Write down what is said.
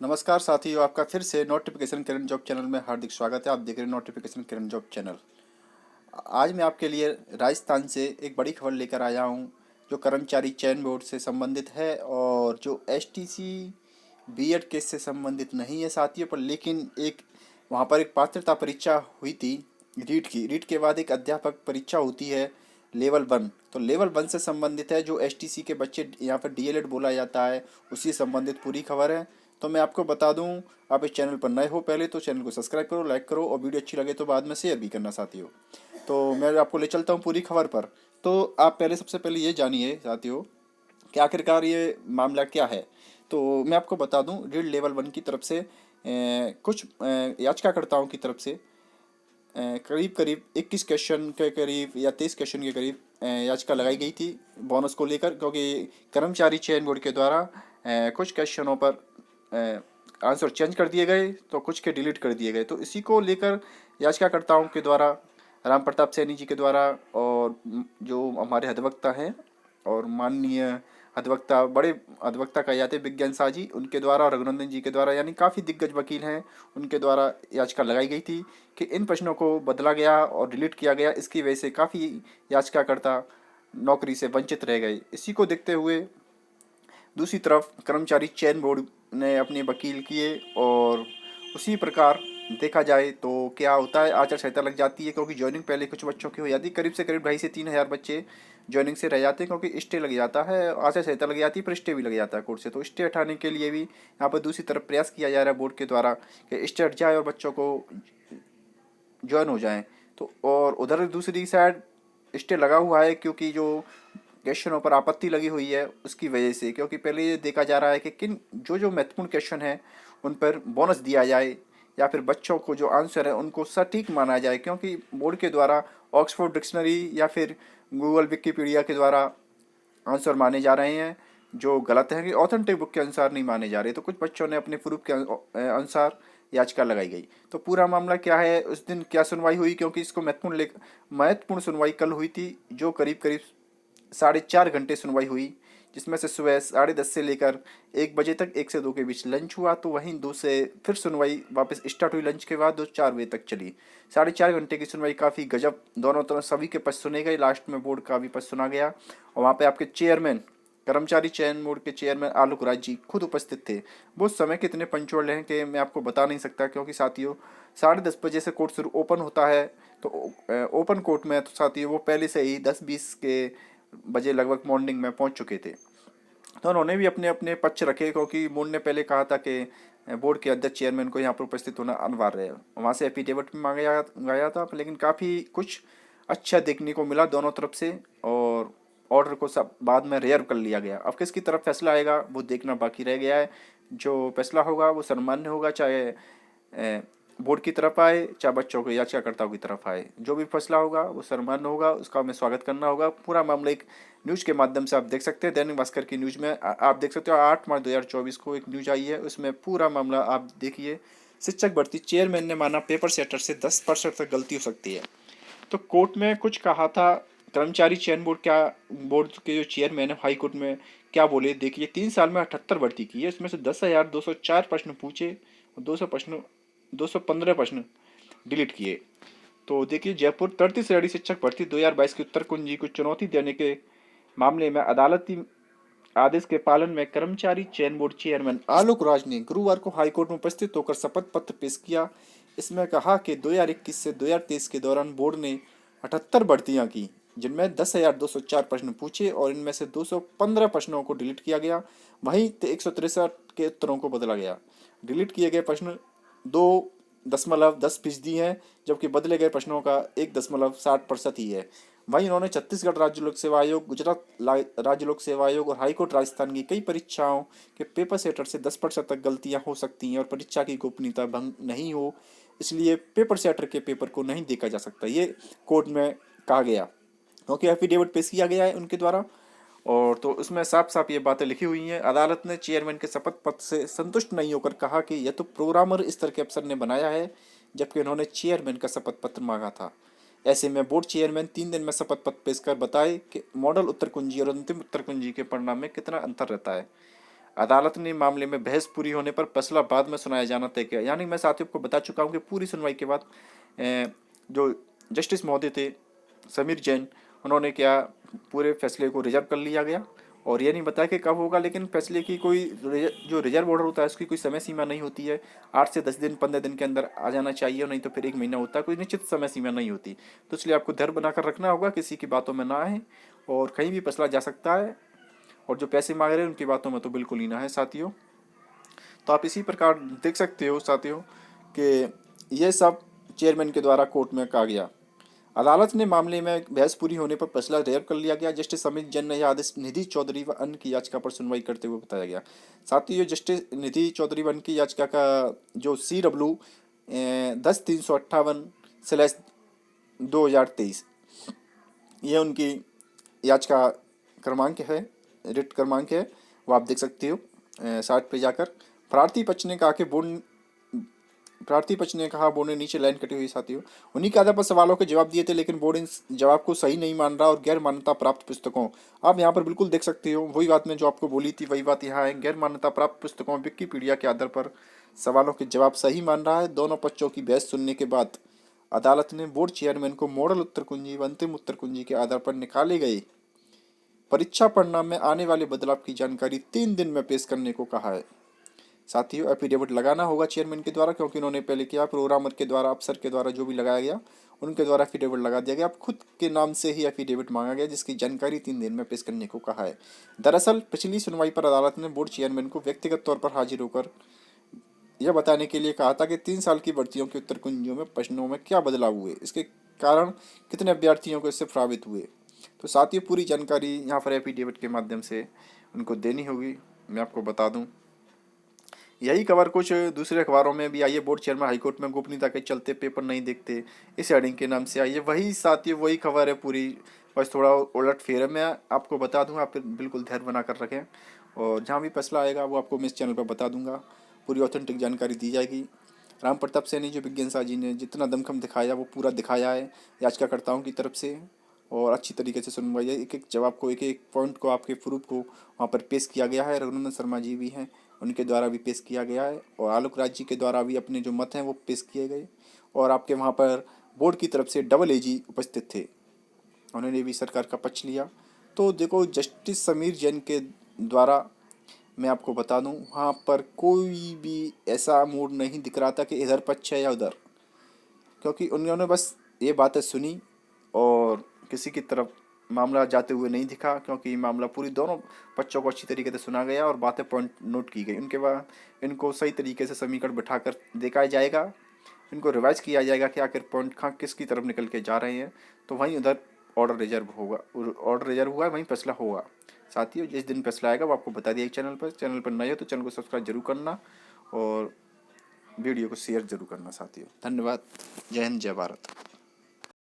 नमस्कार साथियों, आपका फिर से नोटिफिकेशन किरण जॉब चैनल में हार्दिक स्वागत है। आप देख रहे हैं नोटिफिकेशन किरण जॉब चैनल। आज मैं आपके लिए राजस्थान से एक बड़ी खबर लेकर आया हूं, जो कर्मचारी चयन बोर्ड से संबंधित है और जो एसटीसी बीएड केस से संबंधित नहीं है साथियों, पर लेकिन एक वहां पर एक पात्रता परीक्षा हुई थी रीट के बाद एक अध्यापक परीक्षा होती है लेवल 1। तो लेवल 1 से संबंधित है, जो एसटीसी के बच्चे यहाँ पर डीएलएड बोला जाता है, उसी से संबंधित पूरी खबर है। तो मैं आपको बता दूं, आप इस चैनल पर नए हो पहले तो चैनल को सब्सक्राइब करो, लाइक करो और वीडियो अच्छी लगे तो बाद में शेयर भी करना साथियों। तो मैं आपको ले चलता हूँ पूरी खबर पर। तो आप सबसे पहले ये जानिए साथियों कि आखिरकार ये मामला क्या है। तो मैं आपको बता दूं, रीड लेवल 1 की तरफ से कुछ याचिकाकर्ताओं की तरफ से करीब करीब 21 क्वेश्चन के करीब या 23 क्वेश्चन के करीब याचिका लगाई गई थी बोनस को लेकर, क्योंकि कर्मचारी चयन बोर्ड के द्वारा कुछ क्वेश्चनों पर आंसर चेंज कर दिए गए तो कुछ के डिलीट कर दिए गए। तो इसी को लेकर याचिकाकर्ताओं के द्वारा, राम प्रताप सैनी जी के द्वारा और जो हमारे अधिवक्ता हैं और माननीय अधिवक्ता, बड़े अधिवक्ता कहे जाते हैं विज्ञान साजी, उनके द्वारा और रघुनंदन जी के द्वारा, यानी काफ़ी दिग्गज वकील हैं, उनके द्वारा याचिका लगाई गई थी कि इन प्रश्नों को बदला गया और डिलीट किया गया। इसकी वजह से काफ़ी याचिकाकर्ता नौकरी से वंचित रह गए। इसी को देखते हुए दूसरी तरफ कर्मचारी चयन बोर्ड ने अपने वकील किए और उसी प्रकार देखा जाए तो क्या होता है, आचार संहिता लग जाती है, क्योंकि ज्वाइनिंग पहले कुछ बच्चों की हो जाती है, करीब से करीब 2,500 से 3,000 बच्चे ज्वाइनिंग से रह जाते हैं, क्योंकि स्टे लग जाता है, आचार संहिता लग जाती है, पर स्टे भी लग जाता है कोर्ट से। तो स्टे हटाने के लिए भी यहाँ पर दूसरी तरफ प्रयास किया जा रहा है बोर्ड के द्वारा कि स्टे हट जाए और बच्चों को ज्वाइन हो जाएं। तो और उधर दूसरी साइड स्टे लगा हुआ है, क्योंकि जो क्वेश्चनों पर आपत्ति लगी हुई है उसकी वजह से, क्योंकि पहले ये देखा जा रहा है कि किन जो जो महत्वपूर्ण क्वेश्चन हैं उन पर बोनस दिया जाए या फिर बच्चों को जो आंसर है उनको सटीक माना जाए, क्योंकि बोर्ड के द्वारा ऑक्सफोर्ड डिक्शनरी या फिर गूगल विकिपीडिया के द्वारा आंसर माने जा रहे हैं जो गलत है, कि ऑथेंटिक बुक के अनुसार नहीं माने जा रहे। तो कुछ बच्चों ने अपने प्रूफ के अनुसार याचिका लगाई गई। तो पूरा मामला क्या है, उस दिन क्या सुनवाई हुई, क्योंकि इसको महत्वपूर्ण सुनवाई कल हुई थी, जो करीब करीब 4.5 घंटे सुनवाई हुई, जिसमें से सुबह 10:30 से लेकर 1 बजे तक, 1 से 2 के बीच लंच हुआ, तो वहीं 2 से फिर सुनवाई वापस स्टार्ट हुई लंच के बाद, 4 बजे तक चली। 4.5 घंटे की सुनवाई काफ़ी गजब, दोनों तरफ सभी के पक्ष सुने गए, लास्ट में बोर्ड का भी पक्ष सुना गया। और वहाँ पे आपके चेयरमैन, कर्मचारी चयन बोर्ड के चेयरमैन आलोक राज जी खुद उपस्थित थे। वो समय कितने पंचुअल हैं कि मैं आपको बता नहीं सकता, क्योंकि साथियों 10:30 बजे से कोर्ट शुरू ओपन होता है। तो ओपन कोर्ट में तो साथियों वो पहले से ही 10-20 के बजे लगभग मॉर्निंग में पहुंच चुके थे। तो उन्होंने भी अपने अपने पक्ष रखे, क्योंकि बोर्ड ने पहले कहा था कि बोर्ड के अध्यक्ष चेयरमैन को यहाँ पर उपस्थित होना अनिवार्य है। वहाँ से एफिडेविट भी मांगा गया था, लेकिन काफ़ी कुछ अच्छा देखने को मिला दोनों तरफ से, और ऑर्डर को सब बाद में रेयर कर लिया गया। अब किसकी तरफ फैसला आएगा वो देखना बाकी रह गया है। जो फैसला होगा वो सम्मान्य होगा, चाहे बोर्ड की तरफ आए चाहे बच्चों के याचिकाकर्ताओं की तरफ आए। जो भी फैसला होगा वो सम्मान्य होगा, उसका हमें स्वागत करना होगा। पूरा मामला एक न्यूज़ के माध्यम से आप देख सकते हैं, दैनिक भास्कर की न्यूज़ में आप देख सकते हो। 8 मार्च 2024 को एक न्यूज़ आई है, उसमें पूरा मामला आप देखिए। शिक्षक भर्ती चेयरमैन ने माना पेपर सेटर से 10% तक गलती हो सकती है। तो कोर्ट में कुछ कहा था, कर्मचारी चयन बोर्ड क्या, बोर्ड के जो चेयरमैन है हाई कोर्ट में क्या बोले, देखिए 3 साल में 78 भर्ती की है, इसमें से 10,204 प्रश्न पूछे और 215 प्रश्न डिलीट किए। तो देखिए जयपुर 33 श्रेणी शिक्षक भर्ती 2022 की उत्तर कुंजी को चुनौती देने के मामले में अदालती आदेश के पालन में कर्मचारी चयन बोर्ड चेयरमैन आलोक राज ने गुरुवार को हाईकोर्ट में उपस्थित होकर शपथ पत्र पेश किया। इसमें कहा कि 2021 से 2023 के दौरान बोर्ड ने 78 भर्तियां की, जिनमें 10,204 प्रश्न पूछे और इनमें से 215 प्रश्नों को डिलीट किया गया। वहीं 163 के उत्तरों को बदला गया। डिलीट किए गए प्रश्न 2.10% हैं, जबकि बदले गए प्रश्नों का 1.60% ही है। वहीं इन्होंने छत्तीसगढ़ राज्य लोक सेवा आयोग, गुजरात राज्य लोक सेवा आयोग और हाईकोर्ट राजस्थान की कई परीक्षाओं के पेपर सेटर से 10% तक गलतियां हो सकती हैं और परीक्षा की गोपनीयता भंग नहीं हो, इसलिए पेपर सेटर के पेपर को नहीं देखा जा सकता, ये कोर्ट में कहा गया, क्योंकि एफिडेविट पेश किया गया है उनके द्वारा। और तो उसमें साफ साफ ये बातें लिखी हुई हैं। अदालत ने चेयरमैन के शपथ पत्र से संतुष्ट नहीं होकर कहा कि यह तो प्रोग्रामर स्तर के अफसर ने बनाया है, जबकि उन्होंने चेयरमैन का शपथ पत्र मांगा था। ऐसे में बोर्ड चेयरमैन 3 दिन में शपथ पत्र पेश कर बताए कि मॉडल उत्तर कुंजी और अंतिम उत्तर कुंजी के परिणाम में कितना अंतर रहता है। अदालत ने मामले में बहस पूरी होने पर फैसला बाद में सुनाया जाना तय किया। यानी मैं साथियों को बता चुका हूँ कि पूरी सुनवाई के बाद जो जस्टिस महोदय थे समीर जैन, उन्होंने क्या पूरे फैसले को रिजर्व कर लिया गया और ये नहीं बताया कि कब होगा, लेकिन फैसले की कोई जो रिजर्व ऑर्डर होता है उसकी कोई समय सीमा नहीं होती है। 8 से 10 दिन 15 दिन के अंदर आ जाना चाहिए, नहीं तो फिर 1 महीना होता है, कोई निश्चित समय सीमा नहीं होती। तो इसलिए आपको धैर्य बनाकर रखना होगा, किसी की बातों में ना आए और कहीं भी फैसला जा सकता है। और जो पैसे मांग रहे हैं उनकी बातों में तो बिल्कुल ही ना है साथियों। तो आप इसी प्रकार देख सकते हो साथियों कि यह सब चेयरमैन के द्वारा कोर्ट में कहा गया। अदालत ने मामले में बहस पूरी होने पर फैसला रिजर्व कर लिया गया। जस्टिस समीर जैन ने यह आदेश निधि चौधरी व अन्य की याचिका पर सुनवाई करते हुए बताया गया। साथियों, जस्टिस निधि चौधरी व अन्य की याचिका का जो CW 10-358/2023 ये उनकी याचिका क्रमांक है, रिट क्रमांक है, वो आप देख सकते हो 60 पे जाकर। प्रार्थी पक्ष ने कहा कि बोर्ड ने नीचे लाइन कटी हुई साथियों, उन्हीं के आधार पर सवालों के जवाब दिए थे, लेकिन बोर्ड इन जवाब को सही नहीं मान रहा और गैर मान्यता प्राप्त पुस्तकों, आप यहाँ पर बिल्कुल देख सकते हो वही बात मैं जो आपको बोली थी वही बात यहाँ है। गैर मान्यता प्राप्त पुस्तकों विकिपीडिया के आधार पर सवालों के जवाब सही मान रहा है। दोनों पक्षों की बहस सुनने के बाद अदालत ने बोर्ड चेयरमैन को मॉडल उत्तर कुंजी व अंतिम उत्तर कुंजी के आधार पर निकाले गए परीक्षा परिणाम में आने वाले बदलाव की जानकारी 3 दिन में पेश करने को कहा है। साथियों, एफिडेविट लगाना होगा चेयरमैन के द्वारा, क्योंकि उन्होंने पहले किया, प्रोग्रामर के द्वारा, अफसर के द्वारा जो भी लगाया गया उनके द्वारा एफिडेविट लगा दिया गया। अब खुद के नाम से ही एफिडेविट मांगा गया जिसकी जानकारी 3 दिन में पेश करने को कहा है। दरअसल पिछली सुनवाई पर अदालत ने बोर्ड चेयरमैन को व्यक्तिगत तौर पर हाजिर होकर यह बताने के लिए कहा था कि 3 साल की भर्तियों की उत्तर कुंजियों में प्रश्नों में क्या बदलाव हुए, इसके कारण कितने अभ्यर्थियों को इससे प्रभावित हुए। तो साथियों, पूरी जानकारी यहाँ पर एफिडेविट के माध्यम से उनको देनी होगी। मैं आपको बता दूं, यही खबर कुछ दूसरे अखबारों में भी आई है। बोर्ड चेयरमैन हाईकोर्ट में गोपनीयता के चलते पेपर नहीं देखते, इस हेडिंग के नाम से आई है। वही साथियों वही खबर है पूरी, बस थोड़ा उलट फेर है। मैं आपको बता दूंगा, आप बिल्कुल धैर्य बना कर रखें और जहाँ भी फैसला आएगा वो आपको मैं इस चैनल पर बता दूंगा। पूरी ऑथेंटिक जानकारी दी जाएगी। राम प्रताप सैनी जो विज्ञान शाह जी ने जितना दमखम दिखाया वो पूरा दिखाया है याचिकाकर्ताओं की तरफ से, और अच्छी तरीके से सुनवाई है। एक एक जवाब को, एक एक पॉइंट को, आपके प्रूफ को वहाँ पर पेश किया गया है। रघुनंदन शर्मा जी भी हैं, उनके द्वारा भी पेश किया गया है, और आलोक राज जी के द्वारा भी अपने जो मत हैं वो पेश किए गए। और आपके वहाँ पर बोर्ड की तरफ से डबल AG उपस्थित थे, उन्होंने भी सरकार का पक्ष लिया। तो देखो, जस्टिस समीर जैन के द्वारा मैं आपको बता दूं, वहाँ पर कोई भी ऐसा मूड नहीं दिख रहा था कि इधर पक्ष है या उधर, क्योंकि उन्होंने बस ये बातें सुनी और किसी की तरफ मामला जाते हुए नहीं दिखा, क्योंकि मामला पूरी दोनों पक्षों को अच्छी तरीके से सुना गया और बातें पॉइंट नोट की गई। उनके बाद इनको सही तरीके से समीकरण बिठाकर देखा जाएगा, इनको रिवाइज किया जाएगा कि आखिर पॉइंट कहाँ किसकी तरफ निकल के जा रहे हैं। तो वहीं उधर ऑर्डर रिजर्व होगा, ऑर्डर रिजर्व हुआ है, वहीं फैसला होगा। साथियों, जिस दिन फैसला आएगा वो आपको बता दिया चैनल पर नए हो तो चैनल को सब्सक्राइब जरूर करना और वीडियो को शेयर जरूर करना साथियों। धन्यवाद। जय हिंद, जय भारत।